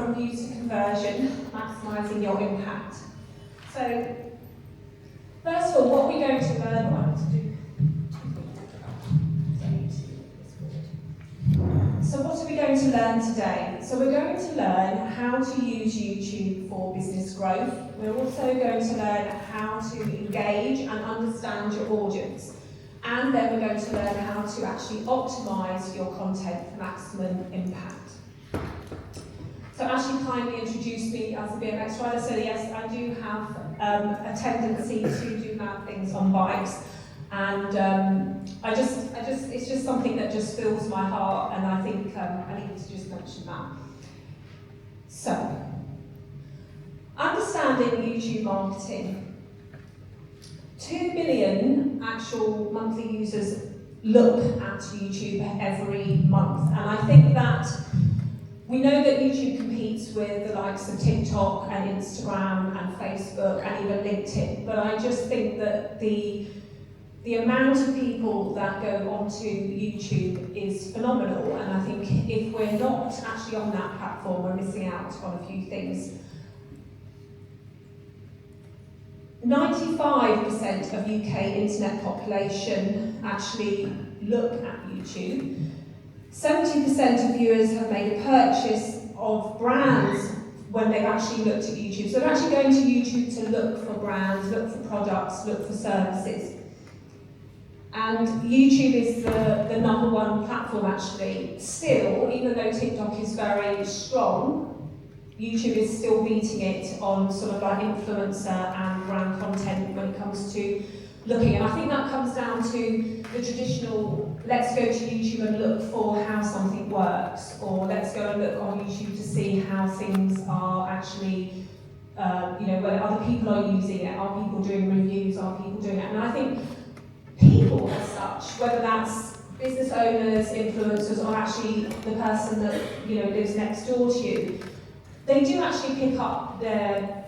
from views to conversion, maximising your impact. So, first of all, what are we going to learn? What I want to do. So what are we going to learn today? So we're going to learn how to use YouTube for business growth. We're also going to learn how to engage and understand your audience. And then we're going to learn how to actually optimise your content for maximum impact. So Ashley kindly introduced me as a BMX rider, so yes, I do have a tendency to do mad things on bikes. And it's just something that just fills my heart, and I think I needed to just mention that. So, understanding YouTube marketing. 2 million actual monthly users look at YouTube every month, and I think that we know that YouTube competes with the likes of TikTok and Instagram and Facebook and even LinkedIn, but I just think that the amount of people that go onto YouTube is phenomenal, and I think if we're not actually on that platform, we're missing out on a few things. 95% of UK internet population actually look at YouTube. 70% of viewers have made a purchase of brands when they've actually looked at YouTube. So they're actually going to YouTube to look for brands, look for products, look for services. And YouTube is the number one platform actually. Still, even though TikTok is very strong, YouTube is still beating it on sort of like influencer and brand content when it comes to looking. And I think that comes down to the traditional, let's go to YouTube and look for how something works, or let's go and look on YouTube to see how things are actually, whether other people are using it, are people doing reviews, are people doing it. And I think people as such, whether that's business owners, influencers, or actually the person that lives next door to you, they do actually pick up their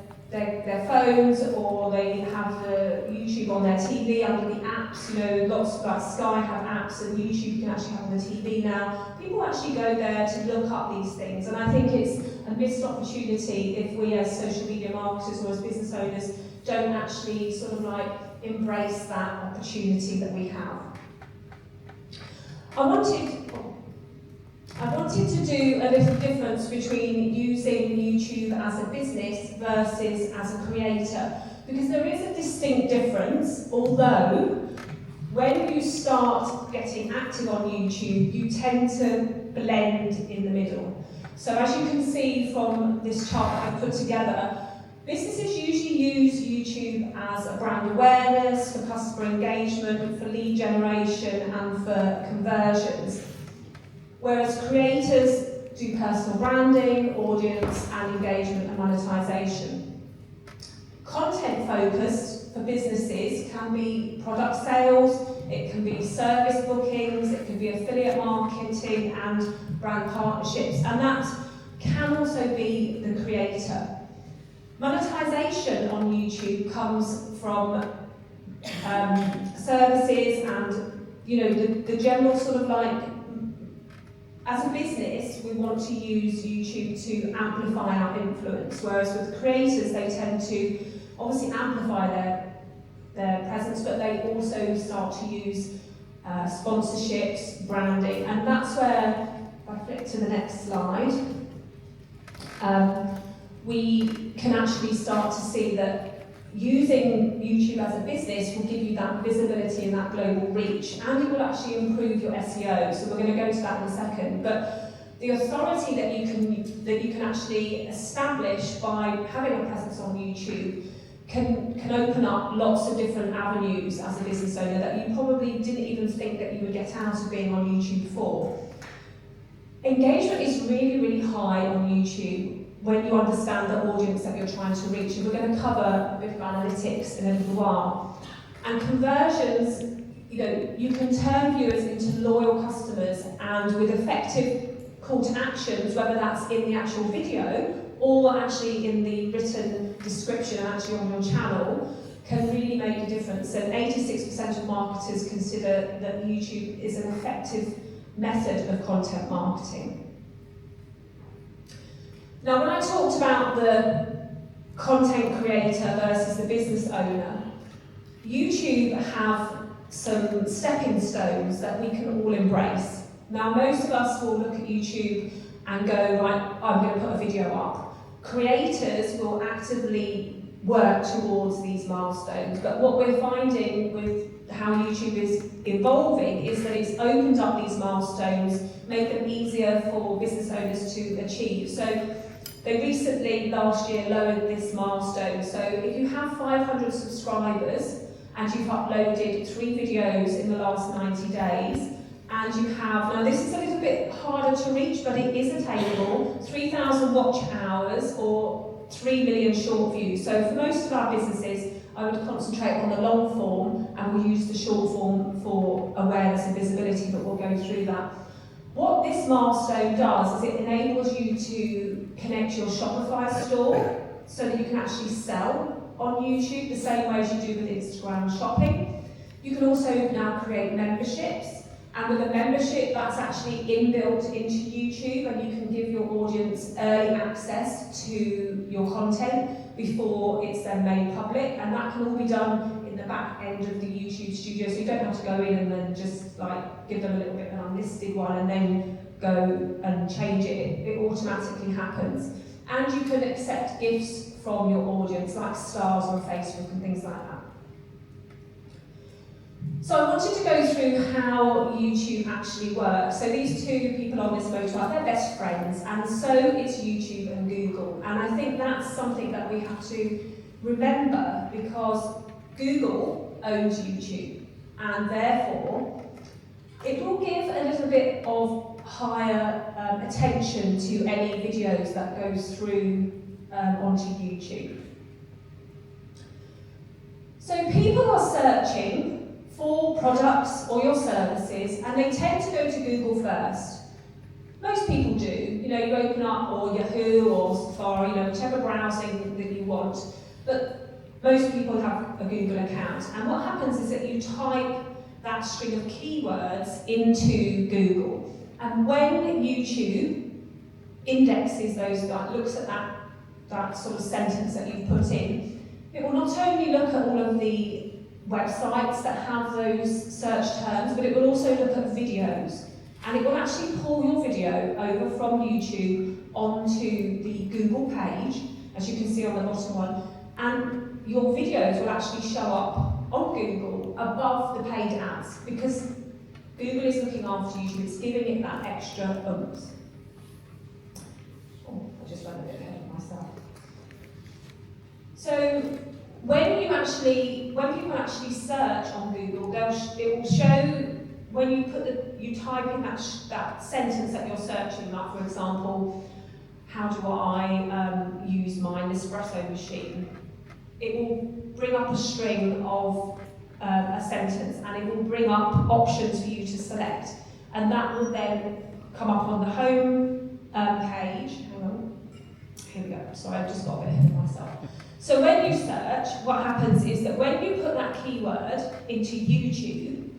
phones, or they have the YouTube on their TV under the apps. Lots of like Sky have apps, and YouTube you can actually have on the TV now. People actually go there to look up these things, and I think it's a missed opportunity if we as social media marketers or as business owners don't actually sort of like embrace that opportunity that we have. I wanted to do a little difference between using YouTube as a business versus as a creator, because there is a distinct difference, although when you start getting active on YouTube, you tend to blend in the middle. So as you can see from this chart that I've put together, businesses usually use YouTube as a brand awareness, for customer engagement, for lead generation, and for conversions. Whereas creators do personal branding, audience, and engagement and monetization. Content focused for businesses can be product sales, it can be service bookings, it can be affiliate marketing and brand partnerships, and that can also be the creator. Monetization on YouTube comes from services and the general sort of like, as a business, we want to use YouTube to amplify our influence, whereas with creators, they tend to obviously amplify their presence, but they also start to use sponsorships, branding, and that's where, if I flick to the next slide, we can actually start to see that using YouTube as a business will give you that visibility and that global reach, and it will actually improve your SEO. So we're going to go to that in a second. But the authority that you can actually establish by having a presence on YouTube can open up lots of different avenues as a business owner that you probably didn't even think that you would get out of being on YouTube before. Engagement is really, really high on YouTube when you understand the audience that you're trying to reach. And we're going to cover a bit of analytics in a little while. And conversions, you can turn viewers into loyal customers, and with effective call to actions, whether that's in the actual video or actually in the written description and actually on your channel, can really make a difference. And 86% of marketers consider that YouTube is an effective method of content marketing. Now, when I talked about the content creator versus the business owner, YouTube have some stepping stones that we can all embrace. Now, most of us will look at YouTube and go, right, I'm going to put a video up. Creators will actively work towards these milestones, but what we're finding with how YouTube is evolving is that it's opened up these milestones, made them easier for business owners to achieve. So they recently, last year, lowered this milestone. So if you have 500 subscribers and you've uploaded 3 videos in the last 90 days, and you have, now this is a little bit harder to reach, but it is attainable, 3,000 watch hours or 3 million short views. So for most of our businesses, I would concentrate on the long form and we'll use the short form for awareness and visibility, but we'll go through that. What this milestone does is it enables you to connect your Shopify store so that you can actually sell on YouTube the same way as you do with Instagram shopping. You can also now create memberships, and with a membership that's actually inbuilt into YouTube, and you can give your audience early access to your content before it's then made public, and that can all be done in the back end of the YouTube studio, so you don't have to go in and then just like give them a little bit of an unlisted one and then go and change it. It automatically happens. And you can accept gifts from your audience, like stars on Facebook and things like that. So I wanted to go through how YouTube actually works. So these two people on this photo, they're best friends, and so it's YouTube and Google. And I think that's something that we have to remember, because Google owns YouTube, and therefore it will give a little bit of higher attention to any videos that goes through onto YouTube. So people are searching for products or your services, and they tend to go to Google first. Most people do. You know, you open up or Yahoo or Safari, you know, whichever browsing that you want, but most people have a Google account. And what happens is that you type that string of keywords into Google. And when YouTube indexes those, like, looks at that sort of sentence that you've put in, it will not only look at all of the websites that have those search terms, but it will also look at videos. And it will actually pull your video over from YouTube onto the Google page, as you can see on the bottom one, and your videos will actually show up on Google above the paid ads, because Google is looking after YouTube, it's giving it that extra oomph. Oh, I just went a bit ahead of myself. So when people actually search on Google, it will show, when you type in that sentence that you're searching, like for example, how do I use my Nespresso machine? It will bring up a string of a sentence, and it will bring up options for you to select, and that will then come up on the home page. Hang on, here we go. Sorry, I've just got a bit ahead of myself. So when you search, what happens is that when you put that keyword into YouTube,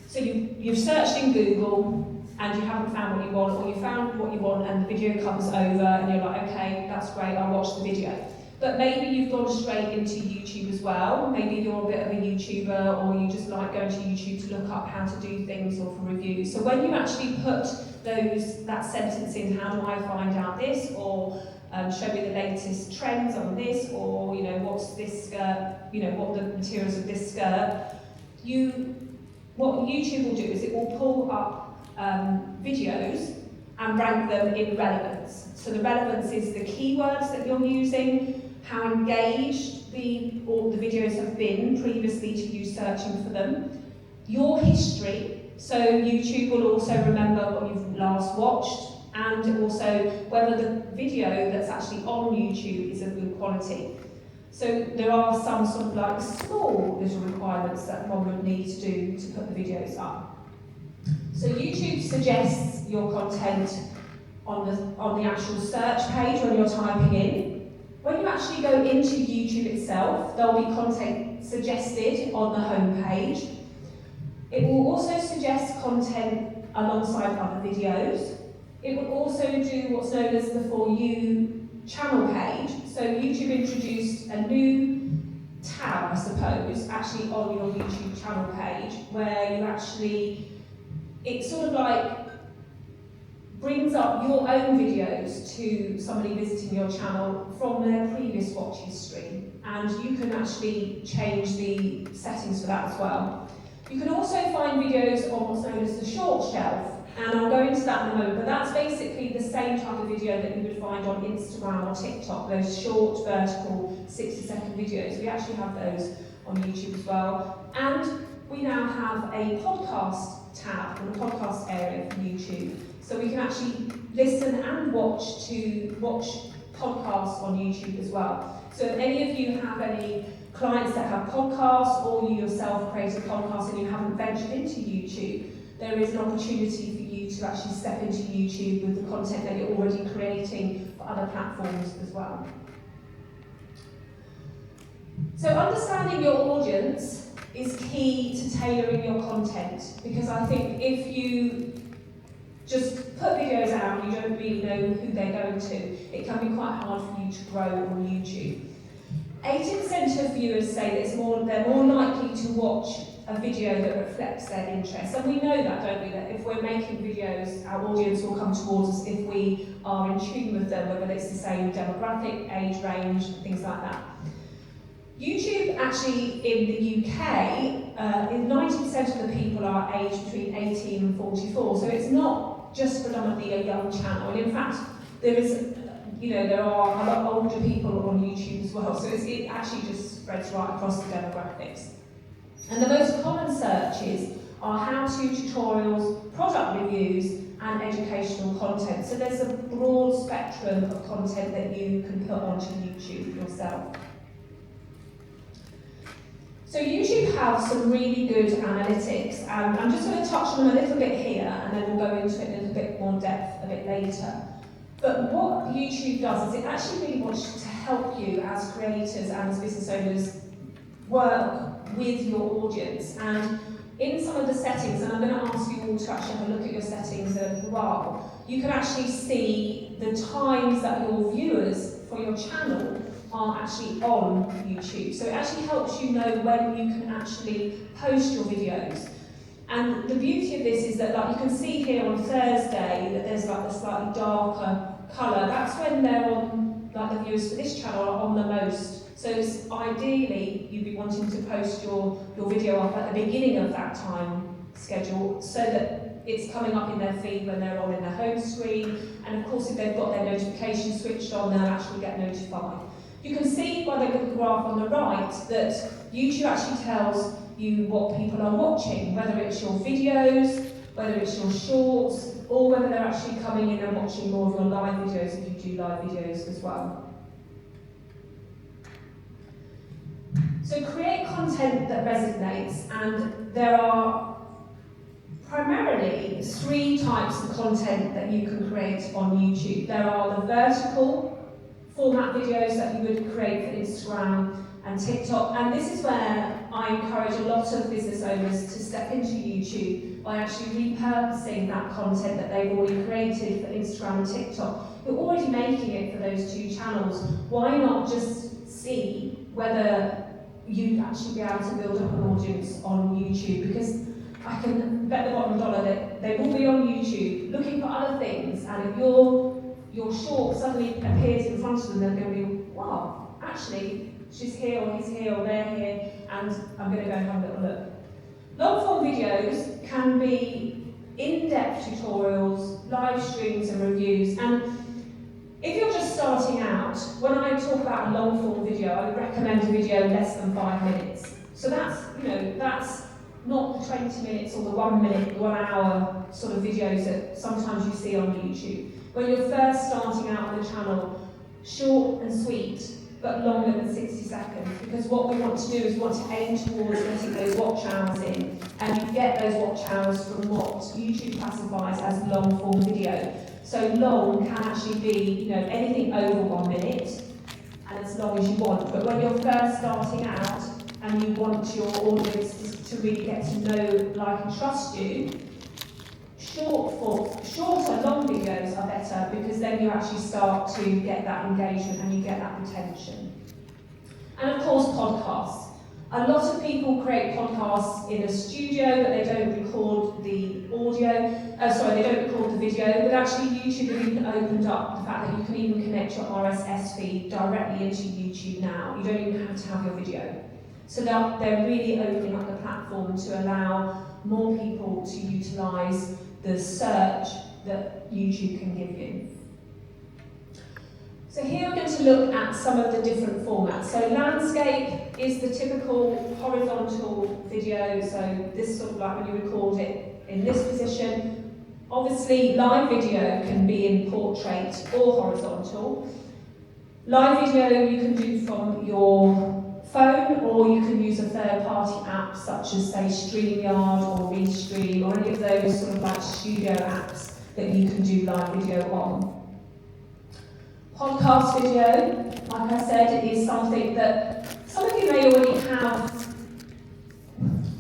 so you've searched in Google and you haven't found what you want, or you found what you want and the video comes over and you're like, okay, that's great, I'll watch the video. But maybe you've gone straight into YouTube as well. Maybe you're a bit of a YouTuber, or you just like going to YouTube to look up how to do things or for reviews. So when you actually put that sentence in, how do I find out this, or show me the latest trends on this, or you know, what's this skirt, you know, what are the materials of this skirt, what YouTube will do is it will pull up videos and rank them in relevance. So the relevance is the keywords that you're using, how engaged the videos have been previously to you searching for them, your history, so YouTube will also remember what you've last watched, and also whether the video that's actually on YouTube is of good quality. So there are some sort of like small little requirements that one would need to do to put the videos up. So YouTube suggests your content on the actual search page when you're typing in. When you actually go into YouTube itself, there'll be content suggested on the home page. It will also suggest content alongside other videos. It will also do what's known as the For You channel page. So YouTube introduced a new tab, I suppose, actually on your YouTube channel page, where you actually, it sort of like brings up your own videos to somebody visiting your channel from their previous watch history. And you can actually change the settings for that as well. You can also find videos on what's known as the short shelf. And I'll go into that in a moment, but that's basically the same type of video that you would find on Instagram or TikTok, those short, vertical, 60-second videos. We actually have those on YouTube as well. And we now have a podcast tab, or the podcast area for YouTube. So we can actually listen and watch podcasts on YouTube as well. So if any of you have any clients that have podcasts, or you yourself create a podcast and you haven't ventured into YouTube, there is an opportunity for you to actually step into YouTube with the content that you're already creating for other platforms as well. So understanding your audience is key to tailoring your content, because I think if you just put videos out and you don't really know who they're going to, it can be quite hard for you to grow on YouTube. 80% of viewers say that they're more likely to watch a video that reflects their interests. And we know that, don't we? That if we're making videos, our audience will come towards us if we are in tune with them, whether it's the same demographic, age range, things like that. YouTube, actually, in the UK, 90% of the people are aged between 18 and 44, so it's not just predominantly a young channel. And in fact, there are a lot older people on YouTube as well, so it actually just spreads right across the demographics. And the most common searches are how-to tutorials, product reviews, and educational content. So there's a broad spectrum of content that you can put onto YouTube yourself. So YouTube have some really good analytics, and I'm just going to touch on them a little bit here, and then we'll go into it in a little bit more depth a bit later. But what YouTube does is it actually really wants to help you as creators and as business owners work with your audience. And in some of the settings, and I'm going to ask you all to actually have a look at your settings in a little while, you can actually see the times that your viewers for your channel are actually on YouTube. So it actually helps you know when you can actually post your videos. And the beauty of this is that, like, you can see here on Thursday that there's like a slightly darker colour. That's when they're on, like, the viewers for this channel are on the most. So ideally, you'd be wanting to post your video up at the beginning of that time schedule, so that it's coming up in their feed when they're on in their home screen. And of course, if they've got their notifications switched on, they'll actually get notified. You can see by the little graph on the right that YouTube actually tells you what people are watching, whether it's your videos, whether it's your shorts, or whether they're actually coming in and watching more of your live videos if you do live videos as well. So create content that resonates, and there are primarily 3 types of content that you can create on YouTube. There are the vertical format videos that you would create for Instagram and TikTok, and this is where I encourage a lot of business owners to step into YouTube by actually repurposing that content that they've already created for Instagram and TikTok. You're already making it for those 2 channels. Why not just see whether you'd actually be able to build up an audience on YouTube? Because I can bet the bottom dollar that they will be on YouTube looking for other things, and if your short suddenly appears in front of them, they're going to be, wow, actually, she's here, or he's here, or they're here, and I'm going to go and have a little look. Long-form videos can be in-depth tutorials, live streams and reviews, and if you're just starting out, when I talk about a long-form video, I would recommend a video less than 5 minutes. So that's not the 20 minutes or the 1 minute, 1 hour sort of videos that sometimes you see on YouTube. When you're first starting out on the channel, short and sweet, but longer than 60 seconds, because what we want to do is we want to aim towards getting those watch hours in, and you get those watch hours from what YouTube classifies as long-form video. So long can actually be, anything over 1 minute, and as long as you want. But when you're first starting out and you want your audience to really get to know, like, and trust you, short and long videos are better because then you actually start to get that engagement and you get that retention. And of course, podcasts. A lot of people create podcasts in a studio, but they don't record the they don't record the video, but actually YouTube have even opened up the fact that you can even connect your RSS feed directly into YouTube now. You don't even have to have your video. So they're really opening up the platform to allow more people to utilise the search that YouTube can give you. So here we're going to look at some of the different formats. So landscape is the typical horizontal video, so this sort of like when you record it in this position. Obviously live video can be in portrait or horizontal. Live video you can do from your phone, or you can use a third-party app such as say StreamYard or Restream or any of those sort of like studio apps that you can do live video on. Podcast video, like I said, is something that some of you may already have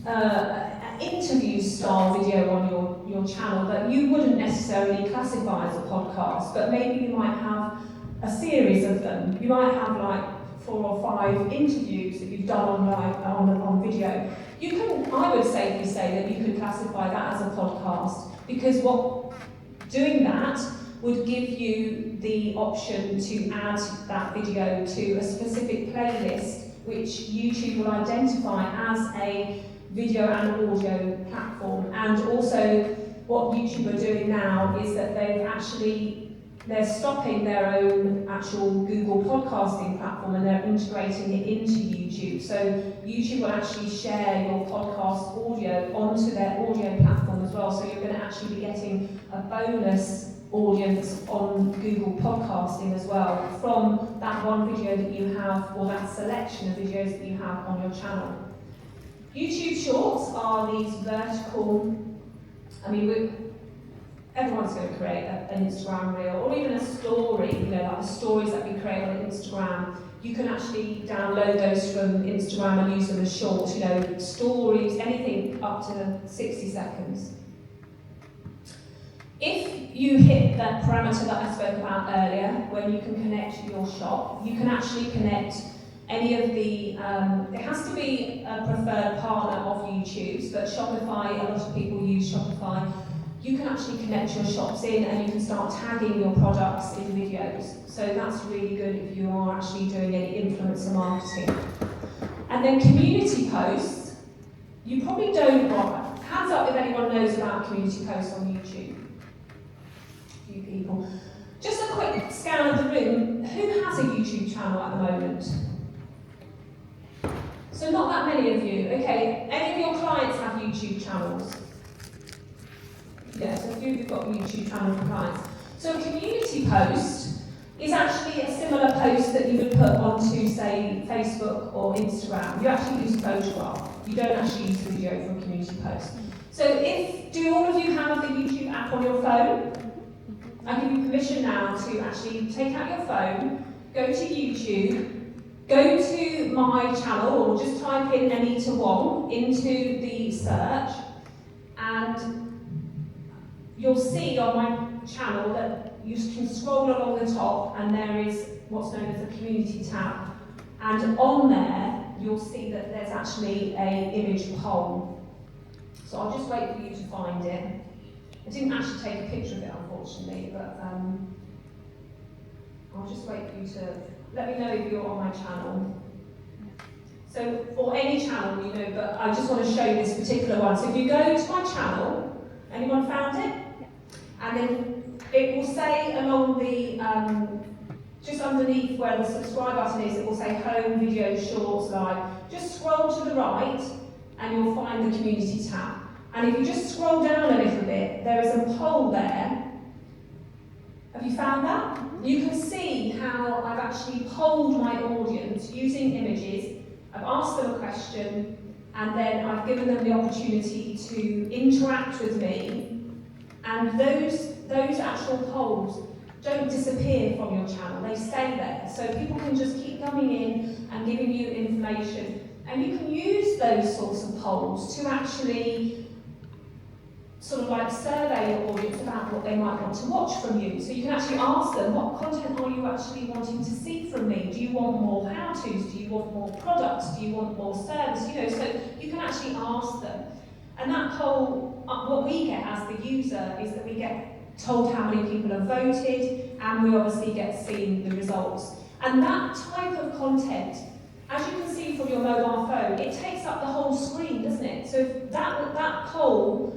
an interview style video on your channel that you wouldn't necessarily classify as a podcast, but maybe you might have a series of them. You might have like 4 or 5 interviews that you've done on video. You can, I would safely say that you could classify that as a podcast, because doing that would give you the option to add that video to a specific playlist which YouTube will identify as a video and audio platform. And also what YouTube are doing now is that they're stopping their own actual Google podcasting platform and they're integrating it into YouTube. So YouTube will actually share your podcast audio onto their audio platform as well. So you're going to actually be getting a bonus audience on Google podcasting as well from that one video that you have, or that selection of videos that you have on your channel. YouTube Shorts are these vertical, everyone's going to create an Instagram reel or even a story, like the stories that we create on Instagram. You can actually download those from Instagram and use them as shorts, stories, anything up to 60 seconds. If you hit that parameter that I spoke about earlier, when you can connect your shop, you can actually connect any of the, it has to be a preferred partner of YouTube's, but Shopify, a lot of people use Shopify. You can actually connect your shops in and you can start tagging your products in videos. So that's really good if you are actually doing any influencer marketing. And then community posts, you probably don't want, hands up if anyone knows about community posts on YouTube. A few people. Just a quick scan of the room, who has a YouTube channel at the moment? So not that many of you. Okay, any of your clients have YouTube channels? Yes, a few of you have got YouTube channel for clients. So a community post is actually a similar post that you would put onto, say, Facebook or Instagram. You actually use a photograph. You don't actually use video for a community post. So do all of you have the YouTube app on your phone? I give you permission now to actually take out your phone, go to YouTube, go to my channel, or just type in Anita Wong into the search, and you'll see on my channel that you can scroll along the top and there is what's known as a community tab. And on there, you'll see that there's actually an image poll. So I'll just wait for you to find it. I didn't actually take a picture of it, unfortunately, but I'll just wait for you to let me know if you're on my channel. So for any channel, but I just want to show you this particular one. So if you go to my channel, anyone found it? And then it will say along the, just underneath where the subscribe button is, it will say Home, Video, Shorts, Live. Just scroll to the right and you'll find the Community tab. And if you just scroll down a little bit, there is a poll there. Have you found that? You can see how I've actually polled my audience using images. I've asked them a question and then I've given them the opportunity to interact with me. And those actual polls don't disappear from your channel, they stay there. So people can just keep coming in and giving you information. And you can use those sorts of polls to actually sort of like survey your audience about what they might want to watch from you. So you can actually ask them, what content are you actually wanting to see from me? Do you want more how-tos? Do you want more products? Do you want more service? You know, so you can actually ask them. And that whole, what we get as the user is that we get told how many people have voted, and we obviously get seen the results. And that type of content, as you can see from your mobile phone, it takes up the whole screen, doesn't it? So if that poll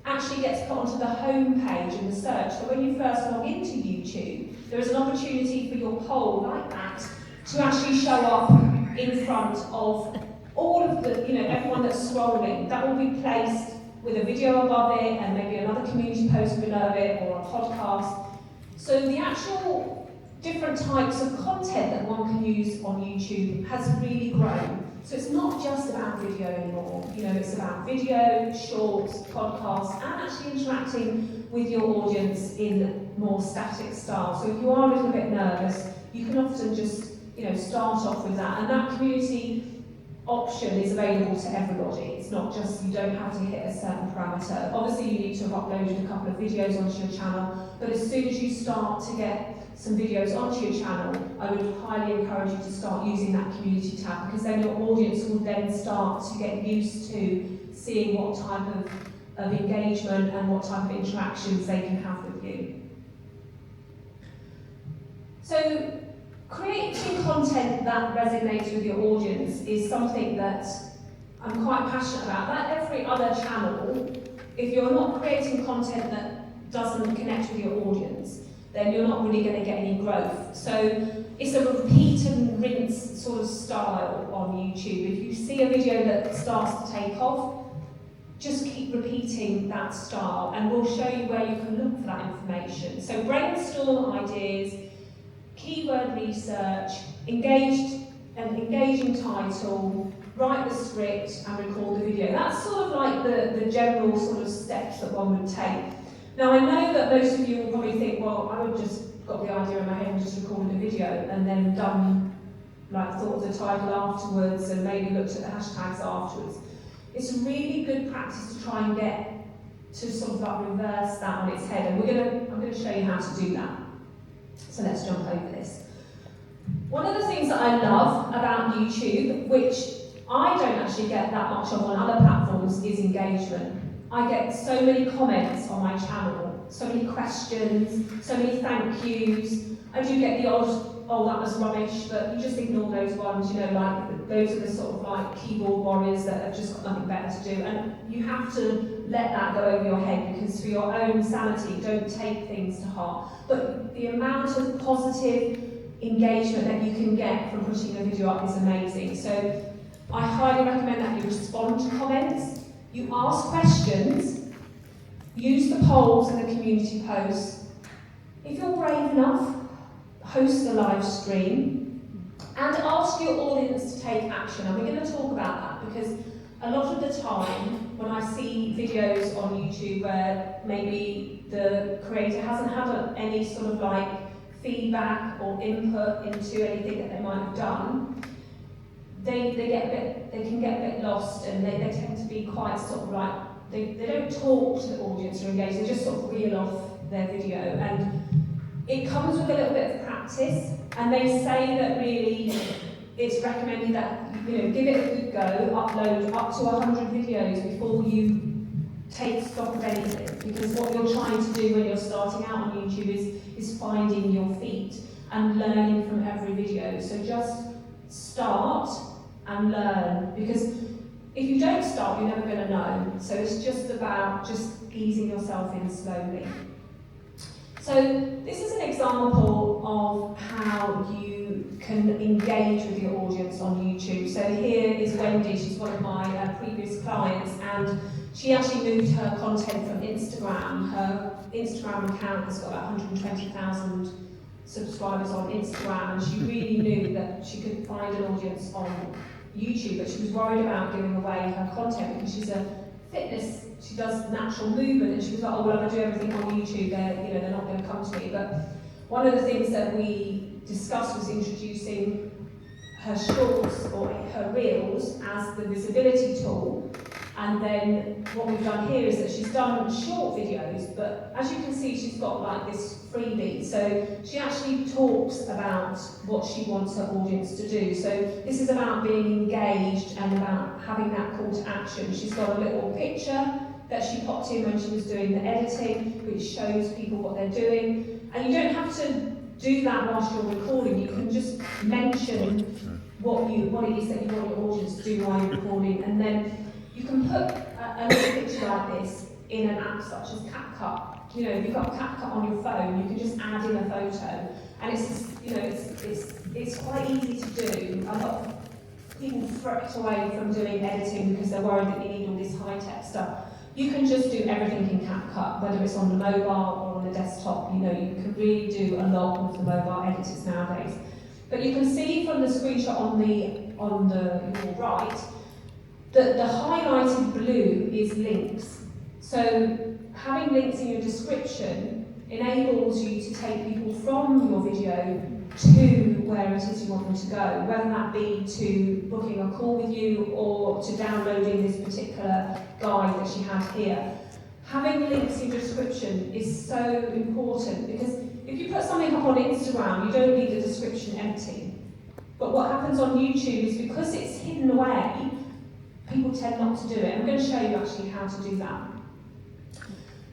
actually gets put onto the home page in the search. So when you first log into YouTube, there is an opportunity for your poll like that to actually show up in front of all of the, you know, everyone that's scrolling. That will be placed with a video above it and maybe another community post below it or a podcast. So the actual different types of content that one can use on YouTube has really grown. So it's not just about video anymore, you know, it's about video, shorts, podcasts, and actually interacting with your audience in more static style. So if you are a little bit nervous, you can often just, you know, start off with that. And that community option is available to everybody. It's not just, you don't have to hit a certain parameter. Obviously you need to have uploaded a couple of videos onto your channel, but as soon as you start to get some videos onto your channel, I would highly encourage you to start using that community tab, because then your audience will then start to get used to seeing what type of engagement and what type of interactions they can have with you. So creating content that resonates with your audience is something that I'm quite passionate about. Like every other channel, if you're not creating content that doesn't connect with your audience, then you're not really going to get any growth. So it's a repeat and rinse sort of style on YouTube. If you see a video that starts to take off, just keep repeating that style, and we'll show you where you can look for that information. So brainstorm ideas, keyword research, engaging title, write the script and record the video. That's sort of like the general sort of steps that one would take. Now I know that most of you will probably think, well, I would just got the idea in my head and just recorded a video and then thought of the title afterwards and maybe looked at the hashtags afterwards. It's a really good practice to try and get to sort of like reverse that on its head, and I'm going to show you how to do that. So let's jump over this. One of the things that I love about YouTube, which I don't actually get that much of on other platforms, is engagement. I get so many comments on my channel, so many questions, so many thank yous. I do get the odd, oh that was rubbish, but you just ignore those ones, you know, like those are the sort of like keyboard warriors that have just got nothing better to do. And you have to let that go over your head, because for your own sanity, don't take things to heart. But the amount of positive engagement that you can get from putting a video up is amazing. So I highly recommend that you respond to comments. You ask questions, use the polls and the community posts. If you're brave enough, host the live stream and ask your audience to take action. And we're going to talk about that, because a lot of the time when I see videos on YouTube where maybe the creator hasn't had any sort of like feedback or input into anything that they might have done, they can get a bit lost, and they tend to be quite sort of like, they don't talk to the audience or engage, they just sort of reel off their video. And it comes with a little bit of practice, and they say that really it's recommended that, you know, give it a good go, upload up to 100 videos before you take stock of anything, because what you're trying to do when you're starting out on YouTube is finding your feet and learning from every video. So just start and learn, because if you don't start, you're never going to know. So it's just about just easing yourself in slowly. So this is an example of how you can engage with your audience on YouTube. So here is Wendy, she's one of my previous clients, and she actually moved her content from Instagram. Her Instagram account has got about 120,000 subscribers on Instagram, and she really knew that she could find an audience on YouTube, but she was worried about giving away her content because she's a fitness, she does natural movement, and she was like, oh well, if I do everything on YouTube, they're not going to come to me. But one of the things that we discussed was introducing her shorts or her reels as the visibility tool, And then what we've done here is that she's done short videos, but as you can see, she's got like this freebie. So she actually talks about what she wants her audience to do. So this is about being engaged and about having that call to action. She's got a little picture that she popped in when she was doing the editing, which shows people what they're doing. And you don't have to do that whilst you're recording. You can just mention what it is that you want your audience to do while you're recording, and then you can put a little picture like this in an app such as CapCut. You know, if you've got CapCut on your phone, you can just add in a photo, and it's quite easy to do. A lot of people fret away from doing editing because they're worried that you need all this high-tech stuff. You can just do everything in CapCut, whether it's on the mobile or on the desktop. You know, you can really do a lot with the mobile editors nowadays. But you can see from the screenshot on your right that the highlighted blue is links. So having links in your description enables you to take people from your video to where it is you want them to go, whether that be to booking a call with you or to downloading this particular guide that she had here. Having links in your description is so important, because if you put something up on Instagram, you don't leave the description empty. But what happens on YouTube is, because it's hidden away, people tend not to do it. I'm going to show you actually how to do that.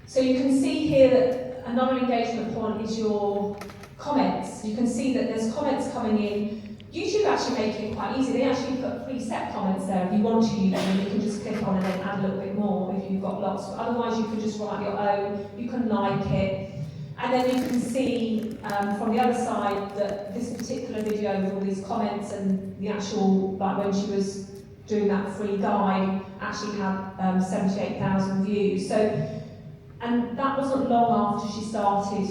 So you can see here that another engagement point is your comments. You can see that there's comments coming in. YouTube actually make it quite easy. They actually put preset comments there if you want to use them. You can just click on and then add a little bit more if you've got lots. But otherwise, you can just write your own. You can like it. And then you can see from the other side that this particular video with all these comments and the actual, like when she was doing that free guide, actually had 78,000 views. So, and that wasn't long after she started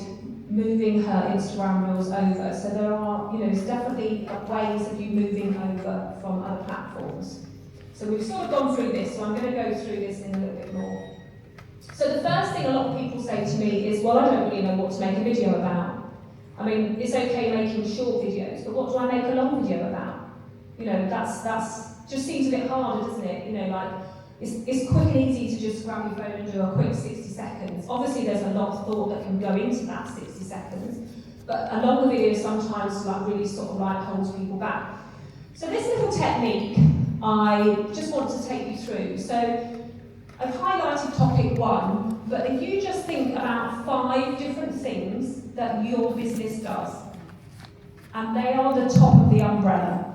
moving her Instagram reels over. So there are, there's definitely ways of you moving over from other platforms. So we've sort of gone through this, so I'm going to go through this in a little bit more. So the first thing a lot of people say to me is, well, I don't really know what to make a video about. I mean, it's okay making short videos, but what do I make a long video about? That's just seems a bit harder, doesn't it? Like, it's quick and easy to just grab your phone and do a quick 60 seconds. Obviously, there's a lot of thought that can go into that 60 seconds, but a longer video sometimes really sort of holds people back. So this little technique, I just want to take you through. So I've highlighted topic 1, but if you just think about 5 different things that your business does, and they are the top of the umbrella.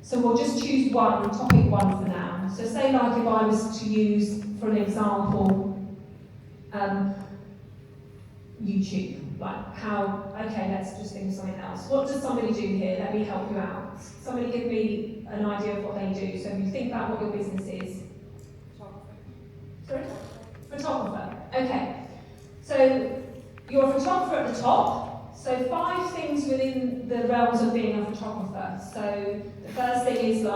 So we'll just choose topic 1 for now. So say if I was to use, for an example, YouTube. Okay, let's just think of something else. What does somebody do here? Let me help you out. Somebody give me an idea of what they do. So if you think about what your business is. Sorry? Photographer. Okay. So you're a photographer at the top. So 5 things within the realms of being a photographer. So the first thing is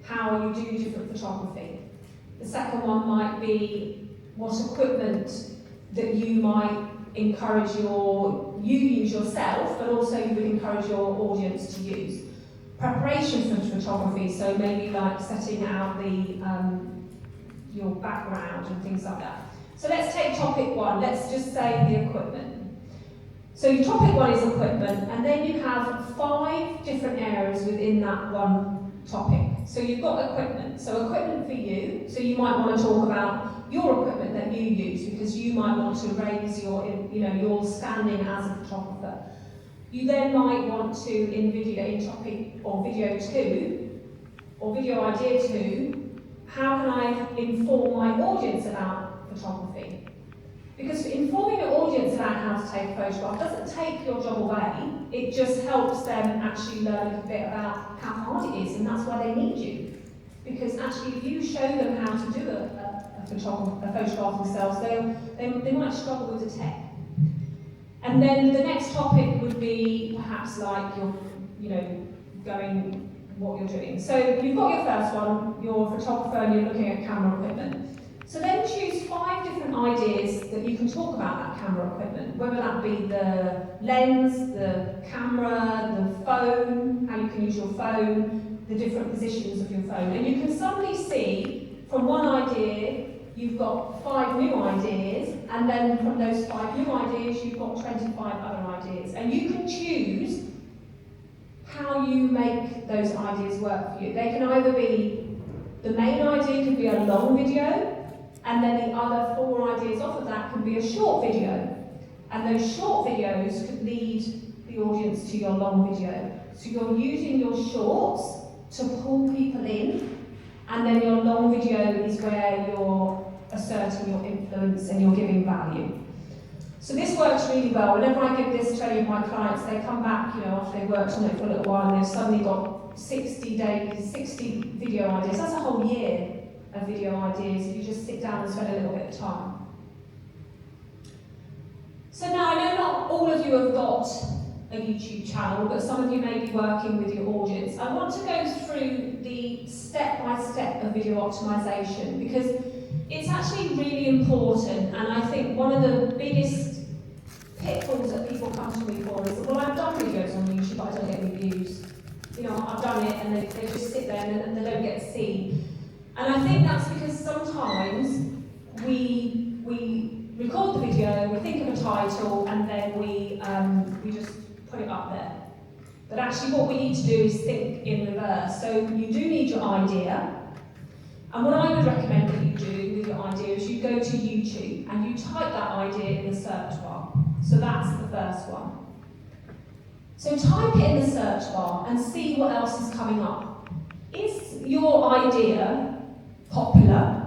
how you do different photography. The second one might be what equipment that you might encourage you use yourself, but also you would encourage your audience to use. Preparation for photography, so maybe setting out your background and things like that. So let's take topic 1, let's just say the equipment. So your topic 1 is equipment, and then you have 5 different areas within that one topic. So you've got equipment, so equipment for you, so you might want to talk about your equipment that you use, because you might want to raise your standing as a photographer. You then might want to, in topic or video 2, or video idea 2, how can I inform my audience about photography? Because informing your audience about how to take a photograph doesn't take your job away, it just helps them actually learn a bit about how hard it is, and that's why they need you. Because actually if you show them how to do a photograph themselves, they might struggle with the tech. And then the next topic would be perhaps going what you're doing. So you've got your first one, you're a photographer and you're looking at camera equipment. So then choose 5 different ideas that you can talk about that camera equipment, whether that be the lens, the camera, the phone, how you can use your phone, the different positions of your phone. And you can suddenly see from one idea, you've got 5 new ideas, and then from those 5 new ideas, you've got 25 other ideas. And you can choose how you make those ideas work for you. They can either be, the main idea could be a long video, and then the other 4 ideas off of that can be a short video. And those short videos could lead the audience to your long video. So you're using your shorts to pull people in, and then your long video is where you're asserting your influence and you're giving value. So this works really well. Whenever I give this to any of my clients, they come back, after they've worked on it for a little while, and they've suddenly got 60 video ideas. That's a whole year of video ideas if you just sit down and spend a little bit of time. So now, I know not all of you have got a YouTube channel, but some of you may be working with your audience. I want to go through the step-by-step of video optimization, because it's actually really important, and I think one of the biggest pitfalls that people come to me for is, well, I've done videos on YouTube, but I don't get any views. I've done it, and they just sit there and they don't get seen. And I think that's because sometimes we record the video, we think of a title, and then we just put it up there. But actually what we need to do is think in reverse. So you do need your idea, and what I would recommend that you do with your idea is you go to YouTube and you type that idea in the search bar. So that's the first one. So type it in the search bar and see what else is coming up. Is your idea popular?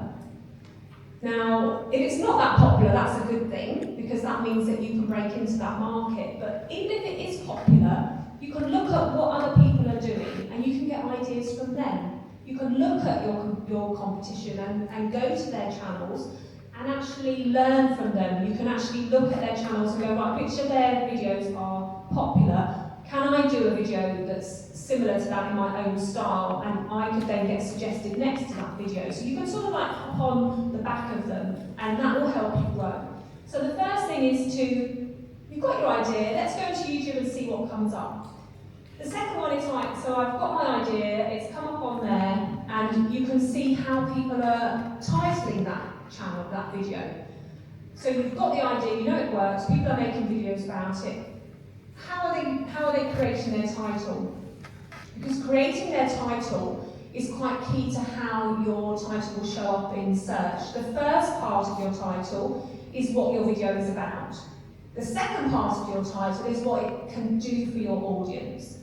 Now, if it's not that popular, that's a good thing, because that means that you can break into that market. But even if it is popular, you can look at what other people are doing and you can get ideas from them. You can look at your competition and go to their channels and actually learn from them. You can actually look at their channels and go, right, which of their videos are popular? Can I do a video that's similar to that in my own style, and I could then get suggested next to that video? So you can sort of like hop on the back of them, and that will help you grow. So the first thing is you've got your idea, let's go to YouTube and see what comes up. The second one is right, so I've got my idea, it's come up on there, and you can see how people are titling that channel, that video. So you've got the idea, you know it works, people are making videos about it. How are they creating their title? Because creating their title is quite key to how your title will show up in search. The first part of your title is what your video is about. The second part of your title is what it can do for your audience.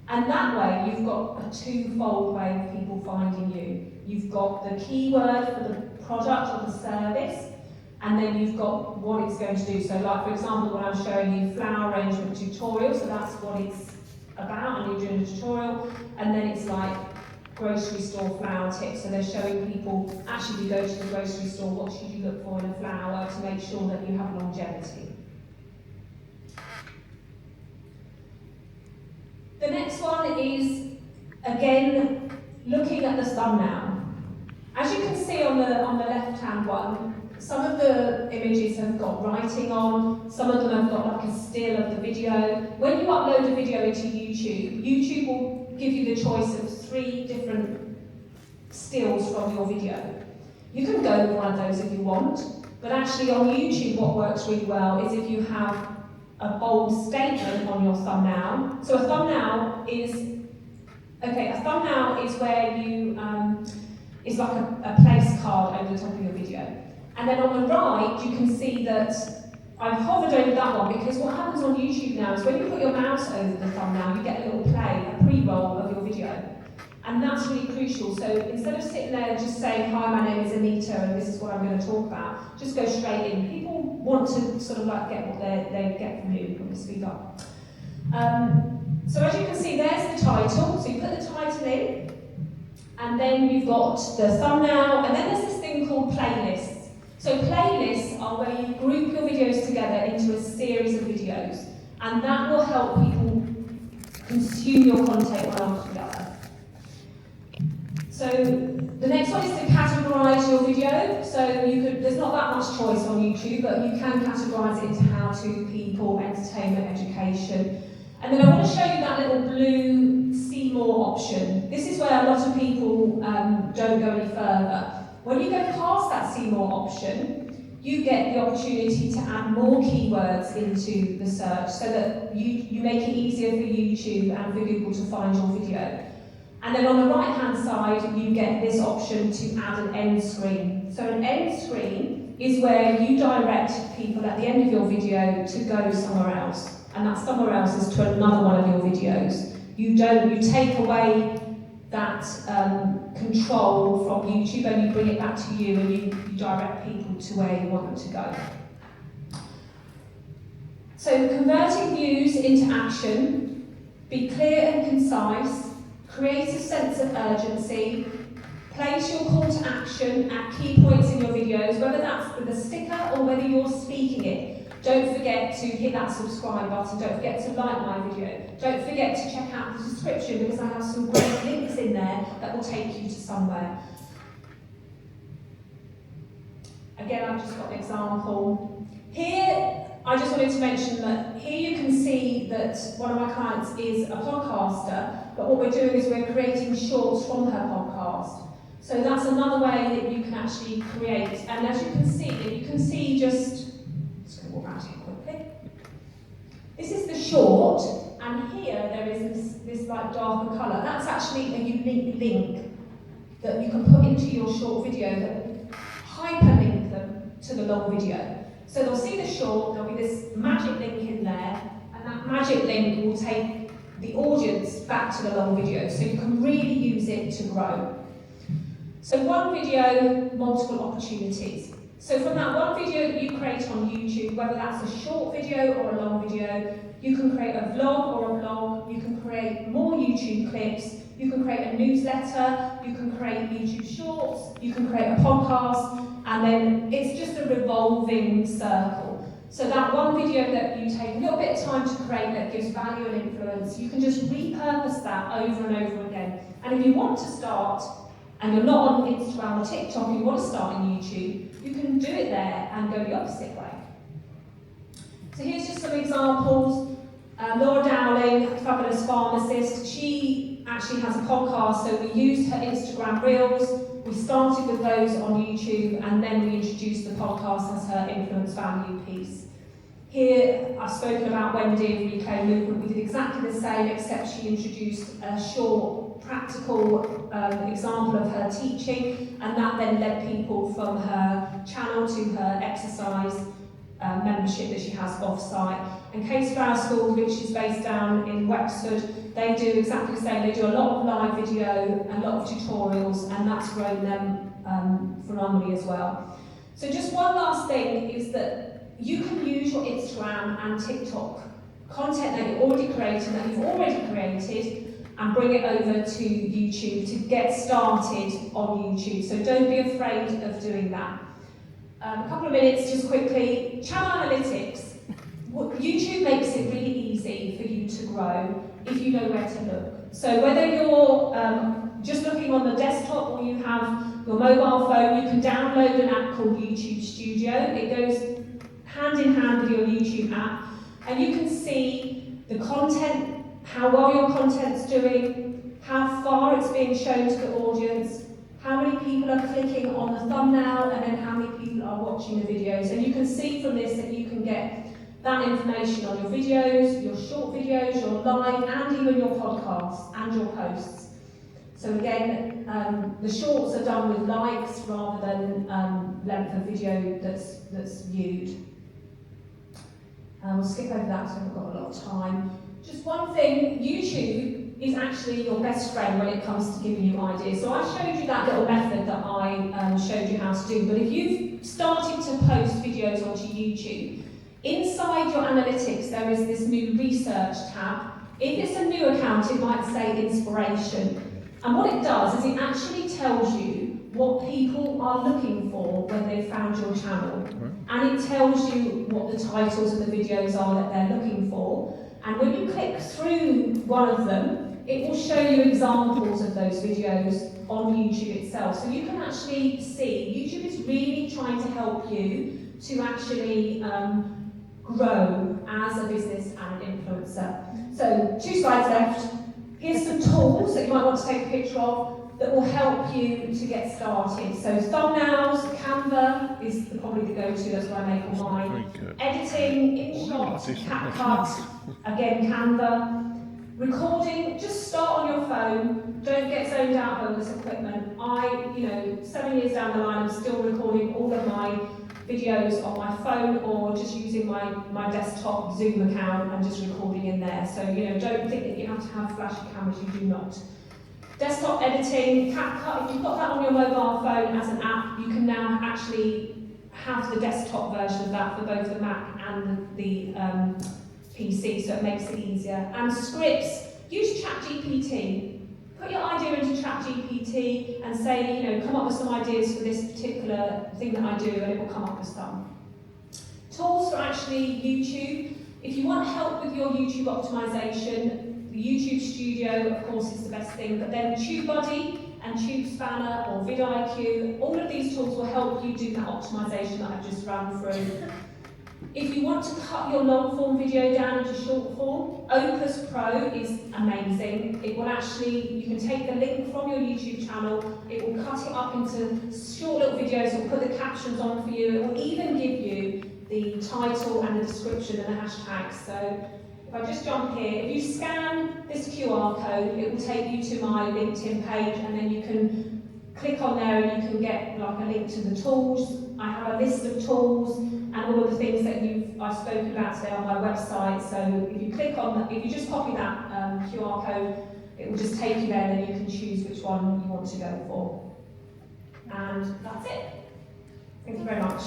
And that way, you've got a twofold way of people finding you. You've got the keyword for the product or the service, and then you've got what it's going to do. So like, for example, when I'm showing you flower arrangement tutorial, so that's what it's about, and you're doing a tutorial, and then it's like grocery store flower tips, so they're showing people, actually you go to the grocery store, what should you look for in a flower to make sure that you have longevity. The next one is, again, looking at the thumbnail. As you can see on the left-hand one, some of the images have got writing on, some of them have got like a still of the video. When you upload a video into YouTube, YouTube will give you the choice of 3 different stills from your video. You can go with one of those if you want, but actually on YouTube what works really well is if you have a bold statement on your thumbnail. So a thumbnail is where you, is like a place card over the top of your video. And then on the right, you can see that I've hovered over that one, because what happens on YouTube now is when you put your mouse over the thumbnail, you get a little play, a pre-roll of your video. And that's really crucial. So instead of sitting there and just saying, hi, my name is Anita and this is what I'm going to talk about, just go straight in. People want to sort of like get what they get from you. Let me speed up. So as you can see, there's the title. So you put the title in, and then you've got the thumbnail, and then there's this thing called playlists. So playlists are where you group your videos together into a series of videos, and that will help people consume your content one after the other. So the next one is to categorize your video. So there's not that much choice on YouTube, but you can categorize it into how-to, people, entertainment, education. And then I want to show you that little blue see more option. This is where a lot of people don't go any further. When you go past that see more option, you get the opportunity to add more keywords into the search so that you make it easier for YouTube and for Google to find your video. And then on the right-hand side, you get this option to add an end screen. So an end screen is where you direct people at the end of your video to go somewhere else. And that somewhere else is to another one of your videos. You take away that control from YouTube and you bring it back to you and you direct people to where you want them to go. So converting views into action, be clear and concise, create a sense of urgency, place your call to action at key points in your videos, whether that's with a sticker or whether you're speaking it. Don't forget to hit that subscribe button, don't forget to like my video, don't forget to check out the description because I have some great links in there that will take you to somewhere. Again, I've just got an example. Here, I just wanted to mention that here you can see that one of my clients is a podcaster, but what we're doing is we're creating shorts from her podcast. So that's another way that you can actually create, and as you can see just walk around here quickly. This is the short, and here there is this like darker colour. That's actually a unique link that you can put into your short video that will hyperlink them to the long video. So they'll see the short, there'll be this magic link in there, and that magic link will take the audience back to the long video. So you can really use it to grow. So one video, multiple opportunities. So from that one video that you create on YouTube, whether that's a short video or a long video, you can create a vlog or a blog, you can create more YouTube clips, you can create a newsletter, you can create YouTube shorts, you can create a podcast, and then it's just a revolving circle. So that one video that you take a little bit of time to create that gives value and influence, you can just repurpose that over and over again. And if you want to start, and you're not on Instagram or TikTok, and you want to start on YouTube, you can do it there and go the opposite way. So here's just some examples. Laura Dowling, fabulous pharmacist, she actually has a podcast, so we used her Instagram Reels, we started with those on YouTube, and then we introduced the podcast as her influence value piece. Here, I've spoken about Wendy and Reclaim Movement. We did exactly the same, except she introduced a short, practical example of her teaching, and that then led people from her channel to her exercise membership that she has off-site. And Case Flower School, which is based down in Wexford, they do exactly the same. They do a lot of live video, a lot of tutorials, and that's grown them phenomenally as well. So just one last thing is that you can use your Instagram and TikTok content that you've already created, and bring it over to YouTube to get started on YouTube. So don't be afraid of doing that. A couple of minutes, just quickly. Channel analytics. YouTube makes it really easy for you to grow if you know where to look. So whether you're just looking on the desktop or you have your mobile phone, you can download an app called YouTube Studio. It goes hand in hand with your YouTube app, and you can see the content, how well your content's doing, how far it's being shown to the audience, how many people are clicking on the thumbnail, and then how many people are watching the videos. And you can see from this that you can get that information on your videos, your short videos, your live, and even your podcasts and your posts. So again, the shorts are done with likes rather than length of video that's viewed. We'll skip over that because we've got a lot of time. Just one thing, YouTube is actually your best friend when it comes to giving you ideas. So I showed you that little method that I showed you how to do, but if you've started to post videos onto YouTube, inside your analytics there is this new research tab. If it's a new account, it might say inspiration. And what it does is it actually tells you what people are looking for when they've found your channel. And it tells you what the titles of the videos are that they're looking for. And when you click through one of them, it will show you examples of those videos on YouTube itself. So you can actually see, YouTube is really trying to help you to actually grow as a business and an influencer. So 2 slides left. Here's some tools that you might want to take a picture of. that will help you to get started. So thumbnails, Canva is probably the go-to, that's where I make all mine. Editing, InShot, CapCut, again Canva. Recording, just start on your phone, don't get zoned out by all this equipment. 7 years down the line, I'm still recording all of my videos on my phone or just using my desktop Zoom account and just recording in there. So, don't think that you have to have flashy cameras, you do not. Desktop editing, CapCut, if you've got that on your mobile phone as an app, you can now actually have the desktop version of that for both the Mac and the PC, so it makes it easier. And scripts, use ChatGPT. Put your idea into ChatGPT and say, come up with some ideas for this particular thing that I do, and it will come up with some. Tools for actually YouTube. If you want help with your YouTube optimization, the YouTube Studio, of course, is the best thing, but then TubeBuddy and TubeSpanner or vidIQ, all of these tools will help you do that optimization that I've just run through. If you want to cut your long form video down into short form, Opus Pro is amazing. It will actually, you can take the link from your YouTube channel, it will cut it up into short little videos, it will put the captions on for you, it will even give you the title and the description and the hashtags. So if I just jump here, if you scan this QR code, it will take you to my LinkedIn page, and then you can click on there and you can get like a link to the tools. I have a list of tools and all of the things that I've spoken about today on my website. So if you click on that, if you just copy that QR code, it will just take you there, and then you can choose which one you want to go for. And that's it. Thank you very much.